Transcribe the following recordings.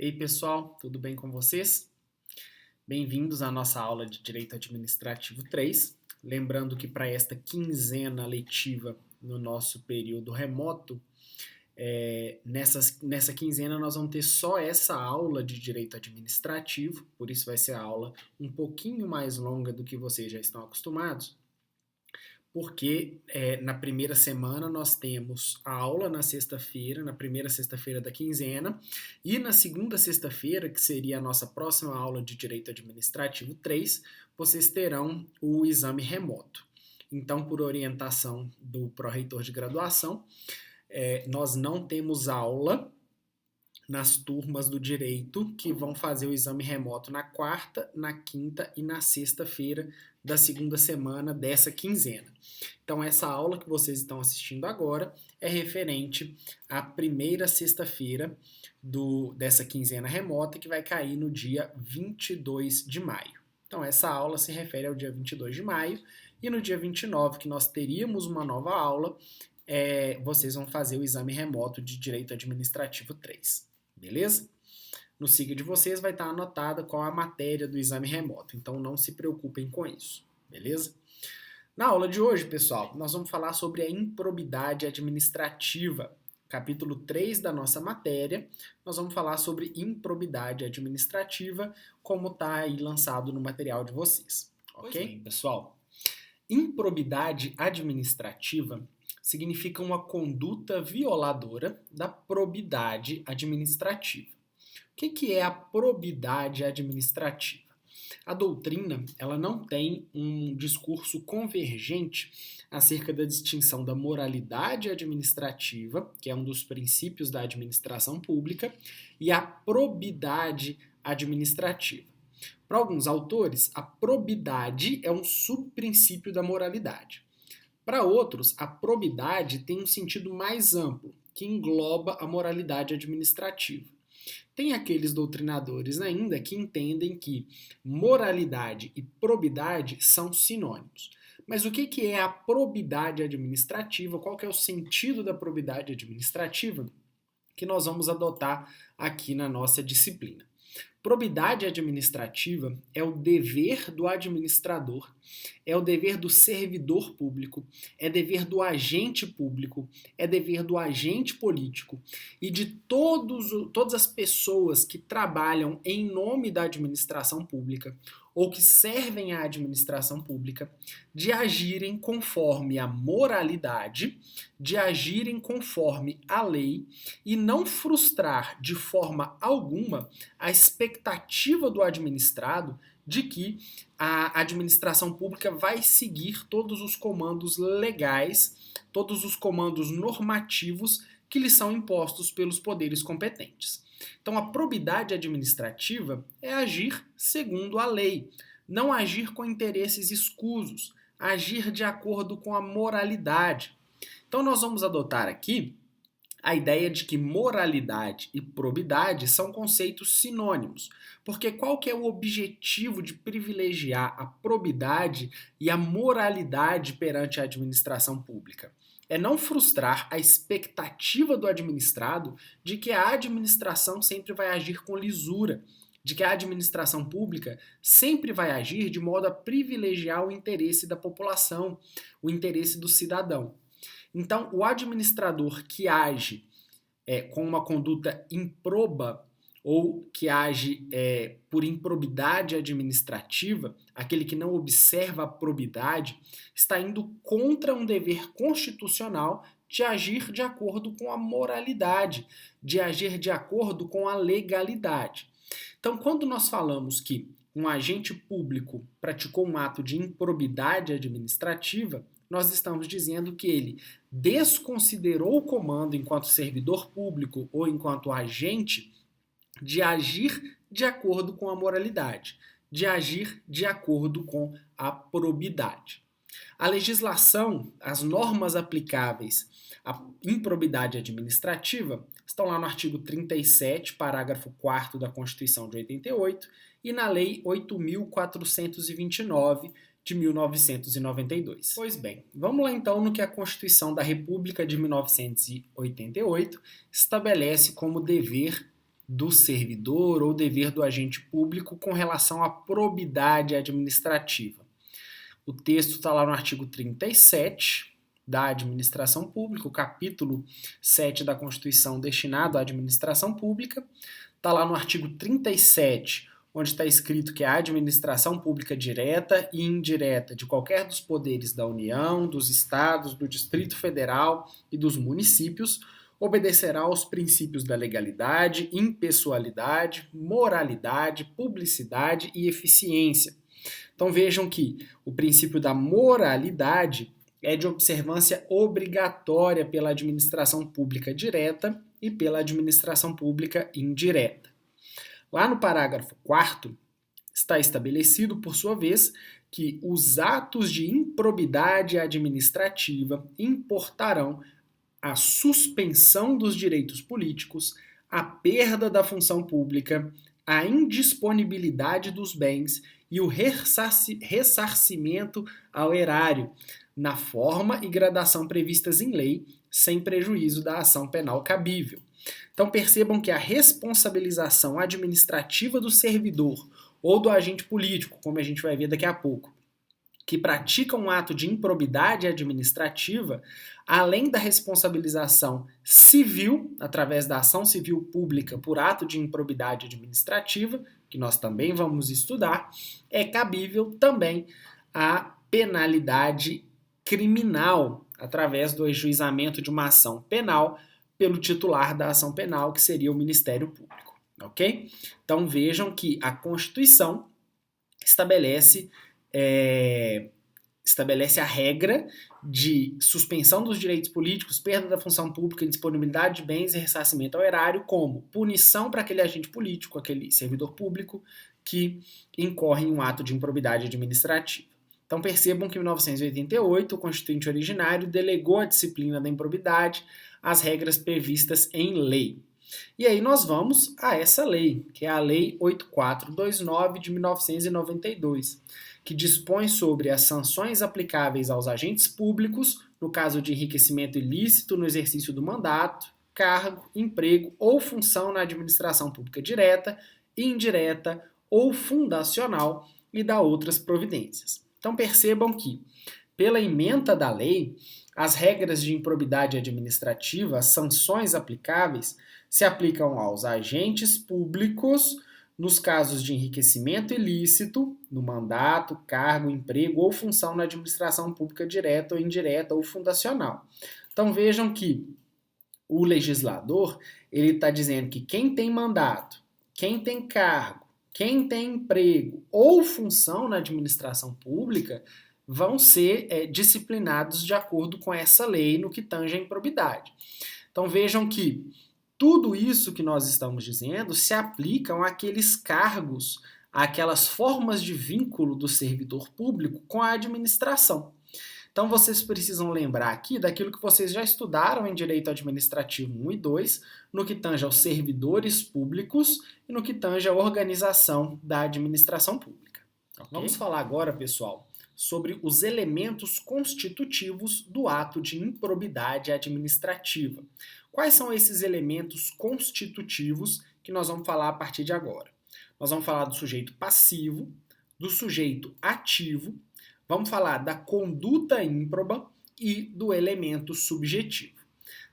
Ei pessoal, tudo bem com vocês? Bem-vindos à nossa aula de Direito Administrativo 3. Lembrando que para esta quinzena letiva no nosso período remoto, nessa quinzena nós vamos ter só essa aula de Direito Administrativo, por isso vai ser a aula um pouquinho mais longa do que vocês já estão acostumados, porque na primeira semana nós temos a aula na sexta-feira, na primeira sexta-feira da quinzena, e na segunda sexta-feira, que seria a nossa próxima aula de Direito Administrativo 3, vocês terão o exame remoto. Então, por orientação do pró-reitor de graduação, nós não temos aula nas turmas do direito que vão fazer o exame remoto na quarta, na quinta e na sexta-feira da segunda semana dessa quinzena. Então, essa aula que vocês estão assistindo agora é referente à primeira sexta-feira dessa quinzena remota, que vai cair no dia 22 de maio. Então, essa aula se refere ao dia 22 de maio, e no dia 29, que nós teríamos uma nova aula, vocês vão fazer o exame remoto de Direito Administrativo 3. Beleza? No SIGA de vocês vai estar anotada qual a matéria do exame remoto, então não se preocupem com isso, beleza? Na aula de hoje, pessoal, nós vamos falar sobre a improbidade administrativa. Capítulo 3 da nossa matéria, nós vamos falar sobre improbidade administrativa, como está aí lançado no material de vocês. Ok? Pois bem, pessoal, improbidade administrativa significa uma conduta violadora da probidade administrativa. O que é a probidade administrativa? A doutrina ela não tem um discurso convergente acerca da distinção da moralidade administrativa, que é um dos princípios da administração pública, e a probidade administrativa. Para alguns autores, a probidade é um subprincípio da moralidade. Para outros, a probidade tem um sentido mais amplo, que engloba a moralidade administrativa. Tem aqueles doutrinadores ainda que entendem que moralidade e probidade são sinônimos. Mas o que é a probidade administrativa? Qual que é o sentido da probidade administrativa que nós vamos adotar aqui na nossa disciplina? Probidade administrativa é o dever do administrador, é o dever do servidor público, é dever do agente público, é dever do agente político e de todas as pessoas que trabalham em nome da administração pública ou que servem à administração pública, de agirem conforme a moralidade, de agirem conforme a lei e não frustrar de forma alguma a expectativa do administrado de que a administração pública vai seguir todos os comandos legais, todos os comandos normativos que lhes são impostos pelos poderes competentes. Então, a probidade administrativa é agir segundo a lei, não agir com interesses escusos, agir de acordo com a moralidade. Então, nós vamos adotar aqui a ideia de que moralidade e probidade são conceitos sinônimos, porque qual que é o objetivo de privilegiar a probidade e a moralidade perante a administração pública? É não frustrar a expectativa do administrado de que a administração sempre vai agir com lisura, de que a administração pública sempre vai agir de modo a privilegiar o interesse da população, o interesse do cidadão. Então, o administrador que age com uma conduta improba ou que age por improbidade administrativa, aquele que não observa a probidade, está indo contra um dever constitucional de agir de acordo com a moralidade, de agir de acordo com a legalidade. Então, quando nós falamos que um agente público praticou um ato de improbidade administrativa, nós estamos dizendo que ele desconsiderou o comando enquanto servidor público ou enquanto agente de agir de acordo com a moralidade, de agir de acordo com a probidade. A legislação, as normas aplicáveis à improbidade administrativa estão lá no artigo 37, parágrafo 4º da Constituição de 88 e na Lei 8.429 de 1992. Pois bem, vamos lá então no que a Constituição da República de 1988 estabelece como dever do servidor ou dever do agente público com relação à probidade administrativa. O texto está lá no artigo 37 da Administração Pública, o capítulo 7 da Constituição destinado à administração pública. Está lá no artigo 37, onde está escrito que a administração pública direta e indireta de qualquer dos poderes da União, dos estados, do Distrito Federal e dos municípios obedecerá aos princípios da legalidade, impessoalidade, moralidade, publicidade e eficiência. Então vejam que o princípio da moralidade é de observância obrigatória pela administração pública direta e pela administração pública indireta. Lá no parágrafo 4º, está estabelecido, por sua vez, que os atos de improbidade administrativa importarão a suspensão dos direitos políticos, a perda da função pública, a indisponibilidade dos bens e o ressarcimento ao erário, na forma e gradação previstas em lei, sem prejuízo da ação penal cabível. Então percebam que a responsabilização administrativa do servidor ou do agente político, como a gente vai ver daqui a pouco, que pratica um ato de improbidade administrativa, além da responsabilização civil, através da ação civil pública por ato de improbidade administrativa, que nós também vamos estudar, é cabível também a penalidade criminal, através do ajuizamento de uma ação penal pelo titular da ação penal, que seria o Ministério Público, ok? Então vejam que a Constituição estabelece a regra de suspensão dos direitos políticos, perda da função pública, indisponibilidade de bens e ressarcimento ao erário como punição para aquele agente político, aquele servidor público que incorre em um ato de improbidade administrativa. Então percebam que em 1988 o Constituinte originário delegou a disciplina da improbidade às regras previstas em lei. E aí nós vamos a essa lei, que é a Lei 8429 de 1992, que dispõe sobre as sanções aplicáveis aos agentes públicos no caso de enriquecimento ilícito no exercício do mandato, cargo, emprego ou função na administração pública direta, indireta ou fundacional e dá outras providências. Então percebam que, pela ementa da lei, as regras de improbidade administrativa, as sanções aplicáveis, se aplicam aos agentes públicos nos casos de enriquecimento ilícito, no mandato, cargo, emprego ou função na administração pública direta ou indireta ou fundacional. Então vejam que o legislador ele está dizendo que quem tem mandato, quem tem cargo, quem tem emprego ou função na administração pública vão ser disciplinados de acordo com essa lei no que tange a improbidade. Então vejam que tudo isso que nós estamos dizendo se aplicam àqueles cargos, àquelas formas de vínculo do servidor público com a administração. Então vocês precisam lembrar aqui daquilo que vocês já estudaram em Direito Administrativo 1 e 2, no que tange aos servidores públicos e no que tange à organização da administração pública. Okay? Vamos falar agora, pessoal, sobre os elementos constitutivos do ato de improbidade administrativa. Quais são esses elementos constitutivos que nós vamos falar a partir de agora? Nós vamos falar do sujeito passivo, do sujeito ativo, vamos falar da conduta ímproba e do elemento subjetivo.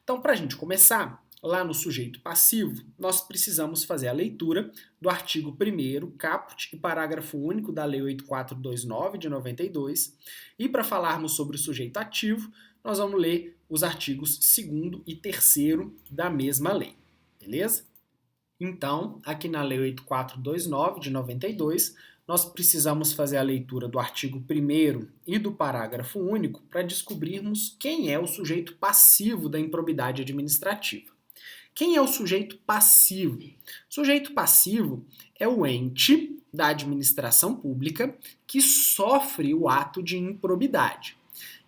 Então, para a gente começar, lá no sujeito passivo, nós precisamos fazer a leitura do artigo 1º, caput e parágrafo único da Lei 8429 de 92, e para falarmos sobre o sujeito ativo, nós vamos ler os artigos 2º e 3º da mesma lei, beleza? Então, aqui na Lei 8429 de 92, nós precisamos fazer a leitura do artigo 1º e do parágrafo único para descobrirmos quem é o sujeito passivo da improbidade administrativa. Quem é o sujeito passivo? O sujeito passivo é o ente da administração pública que sofre o ato de improbidade.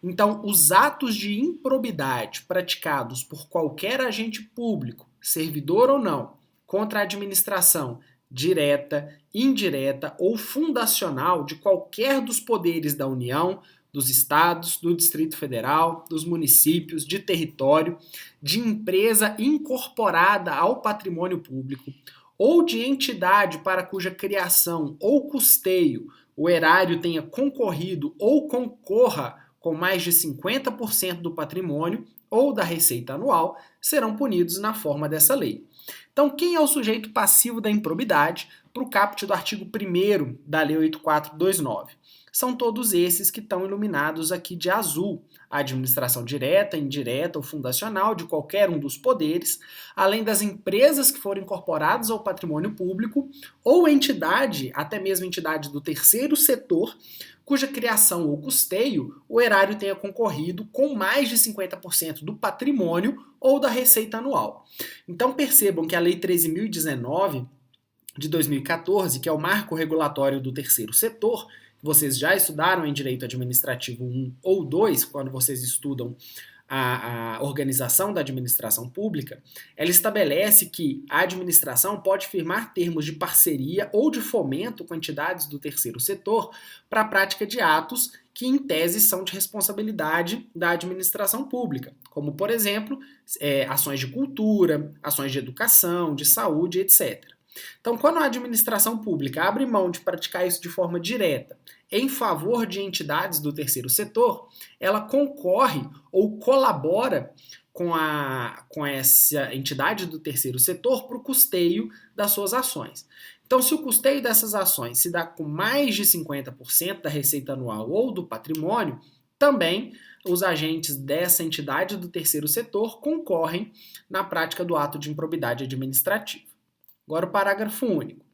Então, os atos de improbidade praticados por qualquer agente público, servidor ou não, contra a administração direta, indireta ou fundacional de qualquer dos poderes da União, dos estados, do Distrito Federal, dos municípios, de território, de empresa incorporada ao patrimônio público ou de entidade para cuja criação ou custeio o erário tenha concorrido ou concorra com mais de 50% do patrimônio ou da receita anual, serão punidos na forma dessa lei. Então, quem é o sujeito passivo da improbidade para o caput do artigo 1º da Lei 8429? São todos esses que estão iluminados aqui de azul. A administração direta, indireta ou fundacional de qualquer um dos poderes, além das empresas que forem incorporadas ao patrimônio público, ou entidade, até mesmo entidade do terceiro setor, cuja criação ou custeio o erário tenha concorrido com mais de 50% do patrimônio ou da receita anual. Então percebam que a Lei 13.019 de 2014, que é o marco regulatório do terceiro setor, vocês já estudaram em Direito Administrativo 1 ou 2, quando vocês estudam a organização da administração pública, ela estabelece que a administração pode firmar termos de parceria ou de fomento com entidades do terceiro setor para a prática de atos que, em tese, são de responsabilidade da administração pública, como, por exemplo, ações de cultura, ações de educação, de saúde, etc. Então, quando a administração pública abre mão de praticar isso de forma direta em favor de entidades do terceiro setor, ela concorre ou colabora com essa entidade do terceiro setor para o custeio das suas ações. Então, se o custeio dessas ações se dá com mais de 50% da receita anual ou do patrimônio, também os agentes dessa entidade do terceiro setor concorrem na prática do ato de improbidade administrativa. Agora o parágrafo único.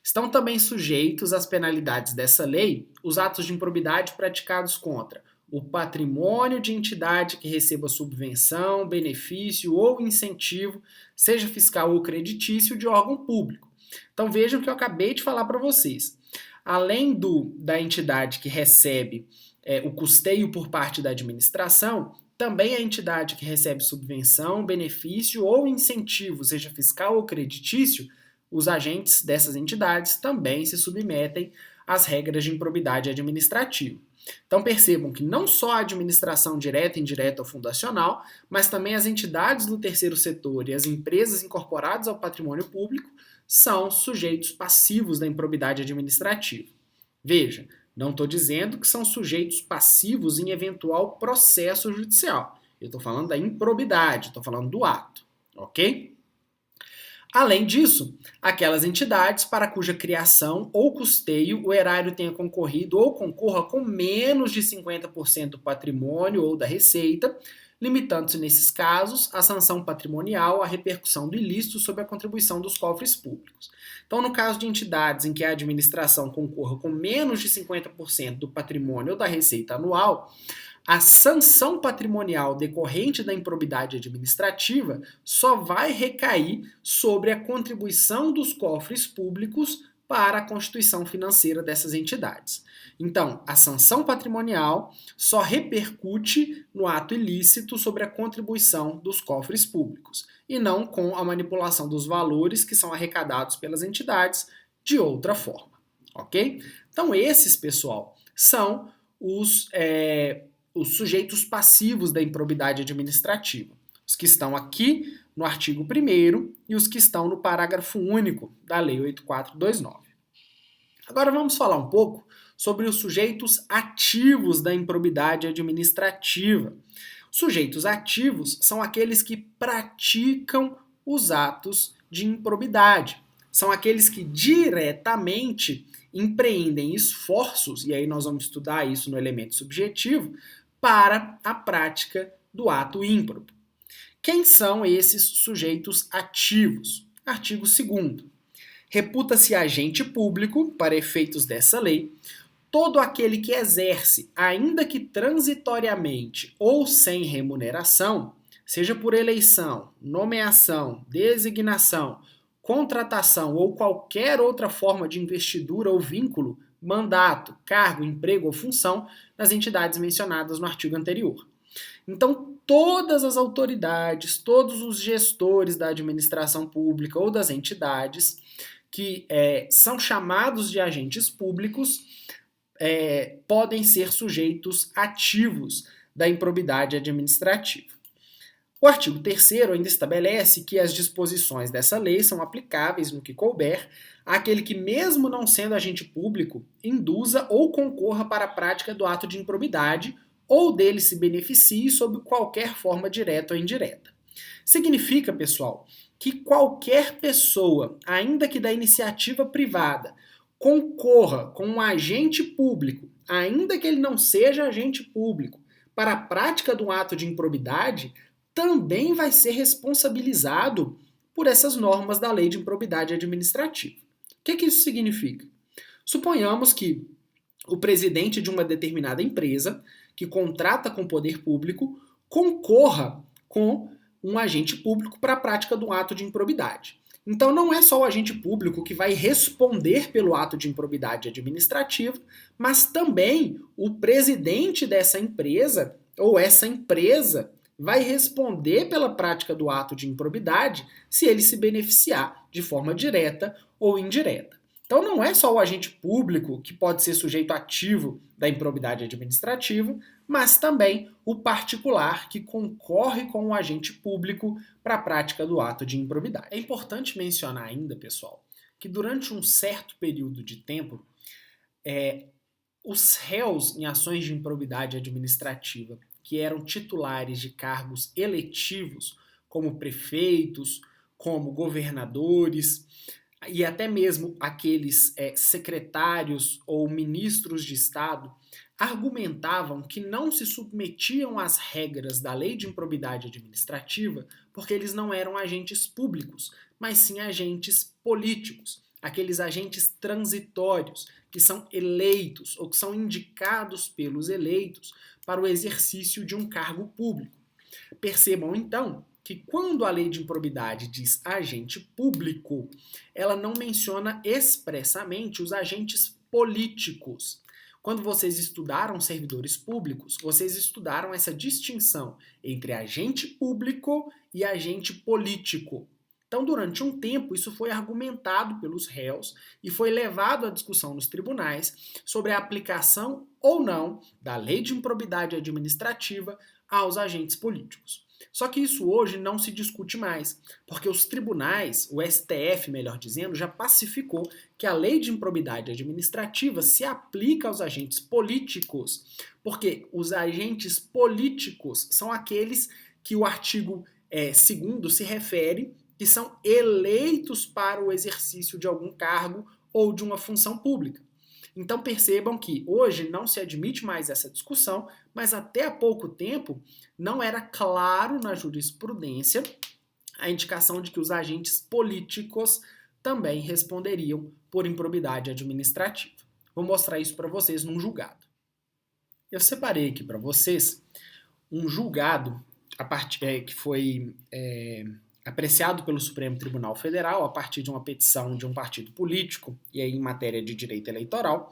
Estão também sujeitos às penalidades dessa lei os atos de improbidade praticados contra o patrimônio de entidade que receba subvenção, benefício ou incentivo, seja fiscal ou creditício, de órgão público. Então vejam que eu acabei de falar para vocês. Além da entidade que recebe o custeio por parte da administração, também a entidade que recebe subvenção, benefício ou incentivo, seja fiscal ou creditício, os agentes dessas entidades também se submetem às regras de improbidade administrativa. Então percebam que não só a administração direta, indireta ou fundacional, mas também as entidades do terceiro setor e as empresas incorporadas ao patrimônio público são sujeitos passivos da improbidade administrativa. Veja, não estou dizendo que são sujeitos passivos em eventual processo judicial. Eu estou falando da improbidade, estou falando do ato, ok? Além disso, aquelas entidades para cuja criação ou custeio o erário tenha concorrido ou concorra com menos de 50% do patrimônio ou da receita, limitando-se nesses casos a sanção patrimonial à repercussão do ilícito sobre a contribuição dos cofres públicos. Então, no caso de entidades em que a administração concorra com menos de 50% do patrimônio ou da receita anual, a sanção patrimonial decorrente da improbidade administrativa só vai recair sobre a contribuição dos cofres públicos para a constituição financeira dessas entidades. Então, a sanção patrimonial só repercute no ato ilícito sobre a contribuição dos cofres públicos, e não com a manipulação dos valores que são arrecadados pelas entidades de outra forma, ok? Então, esses, pessoal, são os sujeitos passivos da improbidade administrativa. Os que estão aqui no artigo 1º e os que estão no parágrafo único da Lei 8429. Agora vamos falar um pouco sobre os sujeitos ativos da improbidade administrativa. Sujeitos ativos são aqueles que praticam os atos de improbidade. São aqueles que diretamente empreendem esforços, e aí nós vamos estudar isso no elemento subjetivo, para a prática do ato ímprobo. Quem são esses sujeitos ativos? Artigo 2º. Reputa-se agente público, para efeitos dessa lei, todo aquele que exerce, ainda que transitoriamente ou sem remuneração, seja por eleição, nomeação, designação, contratação ou qualquer outra forma de investidura ou vínculo, mandato, cargo, emprego ou função nas entidades mencionadas no artigo anterior. Então, todas as autoridades, todos os gestores da administração pública ou das entidades que são chamados de agentes públicos podem ser sujeitos ativos da improbidade administrativa. O artigo 3º ainda estabelece que as disposições dessa lei são aplicáveis, no que couber, àquele que, mesmo não sendo agente público, induza ou concorra para a prática do ato de improbidade ou dele se beneficie sob qualquer forma direta ou indireta. Significa, pessoal, que qualquer pessoa, ainda que da iniciativa privada, concorra com um agente público, ainda que ele não seja agente público, para a prática do ato de improbidade, também vai ser responsabilizado por essas normas da Lei de Improbidade Administrativa. O que isso significa? Suponhamos que o presidente de uma determinada empresa, que contrata com o poder público, concorra com um agente público para a prática do ato de improbidade. Então não é só o agente público que vai responder pelo ato de improbidade administrativa, mas também o presidente dessa empresa ou essa empresa vai responder pela prática do ato de improbidade se ele se beneficiar de forma direta ou indireta. Então não é só o agente público que pode ser sujeito ativo da improbidade administrativa, mas também o particular que concorre com o agente público para a prática do ato de improbidade. É importante mencionar ainda, pessoal, que durante um certo período de tempo, os réus em ações de improbidade administrativa que eram titulares de cargos eletivos, como prefeitos, como governadores, e até mesmo aqueles secretários ou ministros de Estado, argumentavam que não se submetiam às regras da Lei de Improbidade Administrativa porque eles não eram agentes públicos, mas sim agentes políticos, aqueles agentes transitórios que são eleitos ou que são indicados pelos eleitos para o exercício de um cargo público. Percebam então que quando a lei de improbidade diz agente público, ela não menciona expressamente os agentes políticos. Quando vocês estudaram servidores públicos, vocês estudaram essa distinção entre agente público e agente político. Então, durante um tempo, isso foi argumentado pelos réus e foi levado à discussão nos tribunais sobre a aplicação ou não da lei de improbidade administrativa aos agentes políticos. Só que isso hoje não se discute mais, porque os tribunais, o STF, melhor dizendo, já pacificou que a lei de improbidade administrativa se aplica aos agentes políticos, porque os agentes políticos são aqueles que o artigo 2º se refere, que são eleitos para o exercício de algum cargo ou de uma função pública. Então percebam que hoje não se admite mais essa discussão, mas até há pouco tempo não era claro na jurisprudência a indicação de que os agentes políticos também responderiam por improbidade administrativa. Vou mostrar isso para vocês num julgado. Eu separei aqui para vocês um julgado que foi apreciado pelo Supremo Tribunal Federal a partir de uma petição de um partido político, e aí em matéria de direito eleitoral,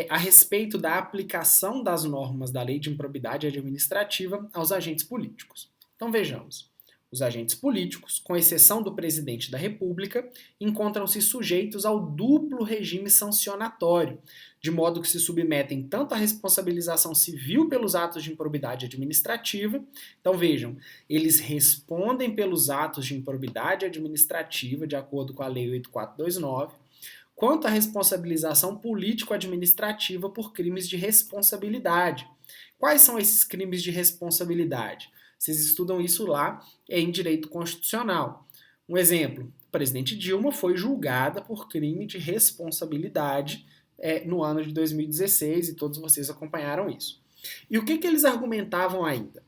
a respeito da aplicação das normas da Lei de Improbidade Administrativa aos agentes políticos. Então vejamos. Os agentes políticos, com exceção do presidente da República, encontram-se sujeitos ao duplo regime sancionatório, de modo que se submetem tanto à responsabilização civil pelos atos de improbidade administrativa. Então vejam, eles respondem pelos atos de improbidade administrativa, de acordo com a Lei 8429, quanto à responsabilização político-administrativa por crimes de responsabilidade. Quais são esses crimes de responsabilidade? Vocês estudam isso lá em direito constitucional. Um exemplo, o presidente Dilma foi julgada por crime de responsabilidade no ano de 2016 e todos vocês acompanharam isso. E o que eles argumentavam ainda?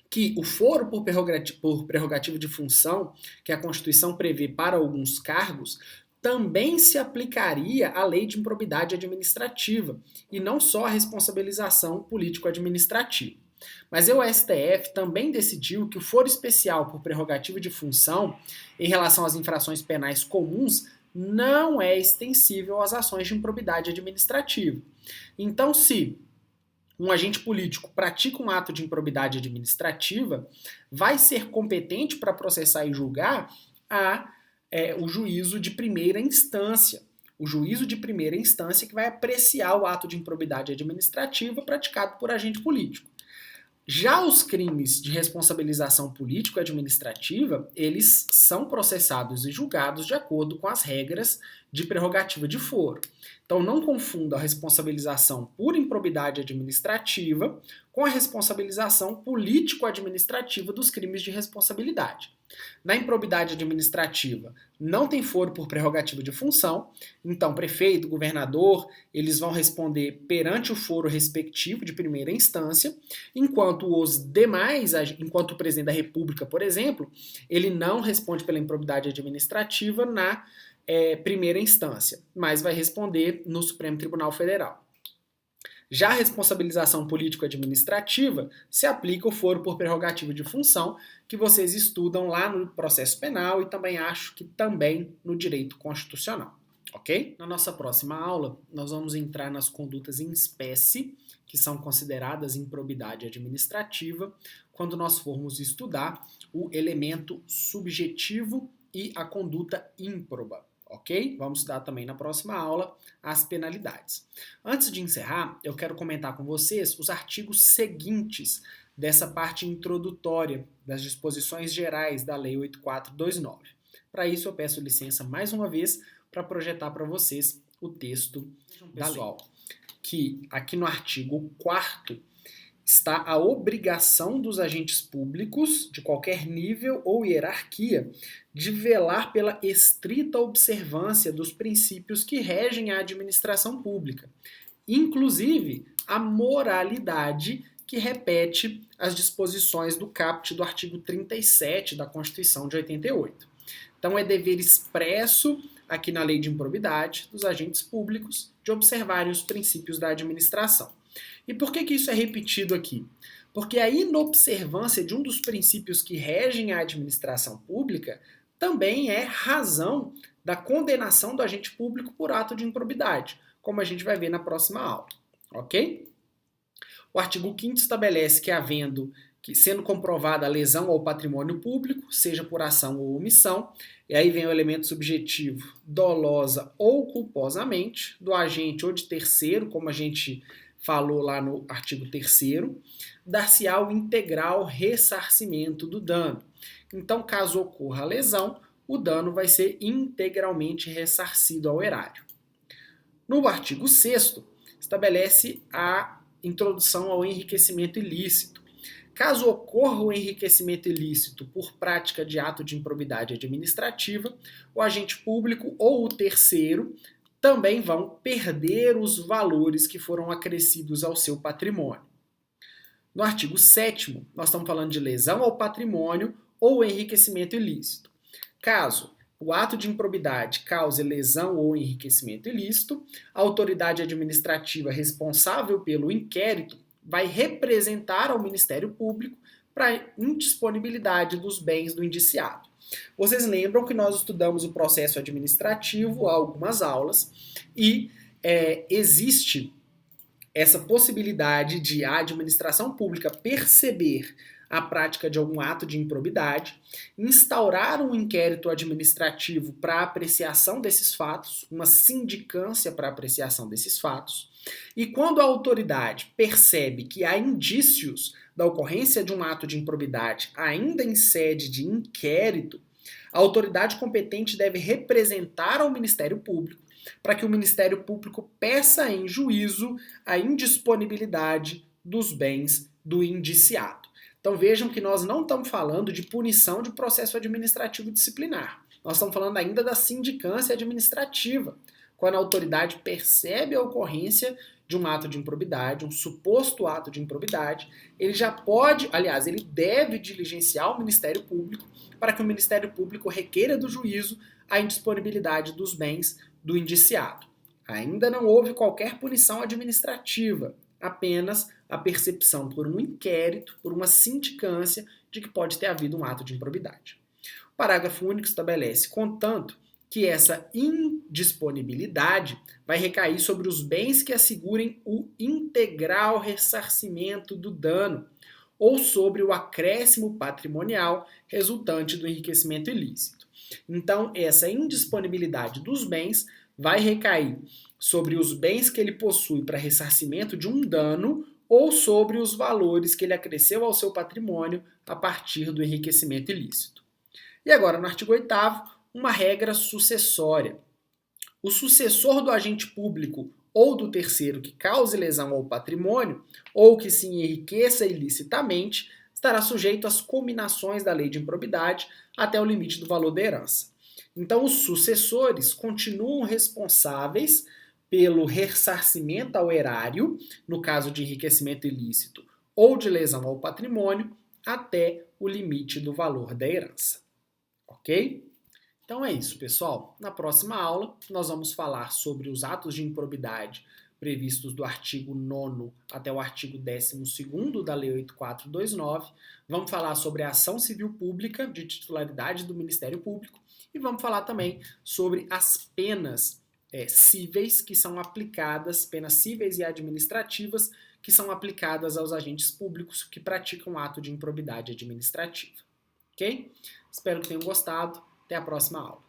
Que o foro por prerrogativa de função que a Constituição prevê para alguns cargos também se aplicaria à lei de improbidade administrativa e não só à responsabilização político-administrativa. Mas o STF também decidiu que o foro especial por prerrogativa de função em relação às infrações penais comuns não é extensível às ações de improbidade administrativa. Então, se um agente político pratica um ato de improbidade administrativa, vai ser competente para processar e julgar o juízo de primeira instância, o juízo de primeira instância que vai apreciar o ato de improbidade administrativa praticado por agente político. Já os crimes de responsabilização político-administrativa, eles são processados e julgados de acordo com as regras de prerrogativa de foro. Então, não confunda a responsabilização por improbidade administrativa com a responsabilização político-administrativa dos crimes de responsabilidade. Na improbidade administrativa, não tem foro por prerrogativa de função, então prefeito, governador, eles vão responder perante o foro respectivo de primeira instância, enquanto o presidente da República, por exemplo, ele não responde pela improbidade administrativa na primeira instância, mas vai responder no Supremo Tribunal Federal. Já a responsabilização político-administrativa se aplica o foro por prerrogativa de função, que vocês estudam lá no processo penal e também acho que também no direito constitucional, ok? Na nossa próxima aula, nós vamos entrar nas condutas em espécie, que são consideradas improbidade administrativa, quando nós formos estudar o elemento subjetivo e a conduta ímproba. Ok? Vamos estudar também na próxima aula as penalidades. Antes de encerrar, eu quero comentar com vocês os artigos seguintes dessa parte introdutória das disposições gerais da Lei 8429. Para isso, eu peço licença mais uma vez para projetar para vocês o texto da lei. Que aqui no artigo 4º está a obrigação dos agentes públicos, de qualquer nível ou hierarquia, de velar pela estrita observância dos princípios que regem a administração pública, inclusive a moralidade que repete as disposições do caput do artigo 37 da Constituição de 88. Então é dever expresso aqui na lei de improbidade dos agentes públicos de observarem os princípios da administração. E por que isso é repetido aqui? Porque a inobservância de um dos princípios que regem a administração pública também é razão da condenação do agente público por ato de improbidade, como a gente vai ver na próxima aula, ok? O artigo 5º estabelece que sendo comprovada a lesão ao patrimônio público, seja por ação ou omissão, e aí vem o elemento subjetivo, dolosa ou culposamente, do agente ou de terceiro, como a gente falou lá no artigo 3º, dar-se-á o integral ressarcimento do dano. Então, caso ocorra a lesão, o dano vai ser integralmente ressarcido ao erário. No artigo 6º, estabelece a introdução ao enriquecimento ilícito. Caso ocorra o enriquecimento ilícito por prática de ato de improbidade administrativa, o agente público ou o terceiro também vão perder os valores que foram acrescidos ao seu patrimônio. No artigo 7º, nós estamos falando de lesão ao patrimônio ou enriquecimento ilícito. Caso o ato de improbidade cause lesão ou enriquecimento ilícito, a autoridade administrativa responsável pelo inquérito vai representar ao Ministério Público para indisponibilidade dos bens do indiciado. Vocês lembram que nós estudamos o processo administrativo há algumas aulas e existe essa possibilidade de a administração pública perceber a prática de algum ato de improbidade, instaurar um inquérito administrativo para apreciação desses fatos, uma sindicância para apreciação desses fatos, e quando a autoridade percebe que há indícios da ocorrência de um ato de improbidade ainda em sede de inquérito, a autoridade competente deve representar ao Ministério Público para que o Ministério Público peça em juízo a indisponibilidade dos bens do indiciado. Então vejam que nós não estamos falando de punição de processo administrativo disciplinar. Nós estamos falando ainda da sindicância administrativa, quando a autoridade percebe a ocorrência de um ato de improbidade, um suposto ato de improbidade, ele já pode, aliás, ele deve diligenciar o Ministério Público para que o Ministério Público requeira do juízo a indisponibilidade dos bens do indiciado. Ainda não houve qualquer punição administrativa, apenas a percepção por um inquérito, por uma sindicância, de que pode ter havido um ato de improbidade. O parágrafo único estabelece, contanto, que essa indisponibilidade vai recair sobre os bens que assegurem o integral ressarcimento do dano ou sobre o acréscimo patrimonial resultante do enriquecimento ilícito. Então, essa indisponibilidade dos bens vai recair sobre os bens que ele possui para ressarcimento de um dano ou sobre os valores que ele acresceu ao seu patrimônio a partir do enriquecimento ilícito. E agora, no artigo 8º, uma regra sucessória. O sucessor do agente público ou do terceiro que cause lesão ao patrimônio ou que se enriqueça ilicitamente estará sujeito às cominações da lei de improbidade até o limite do valor da herança. Então, os sucessores continuam responsáveis pelo ressarcimento ao erário, no caso de enriquecimento ilícito ou de lesão ao patrimônio, até o limite do valor da herança. Ok? Então é isso, pessoal. Na próxima aula, nós vamos falar sobre os atos de improbidade previstos do artigo 9º até o artigo 12º da Lei 8429. Vamos falar sobre a ação civil pública de titularidade do Ministério Público e vamos falar também sobre as penas cíveis que são aplicadas, penas cíveis e administrativas que são aplicadas aos agentes públicos que praticam ato de improbidade administrativa. Ok? Espero que tenham gostado. Até a próxima aula.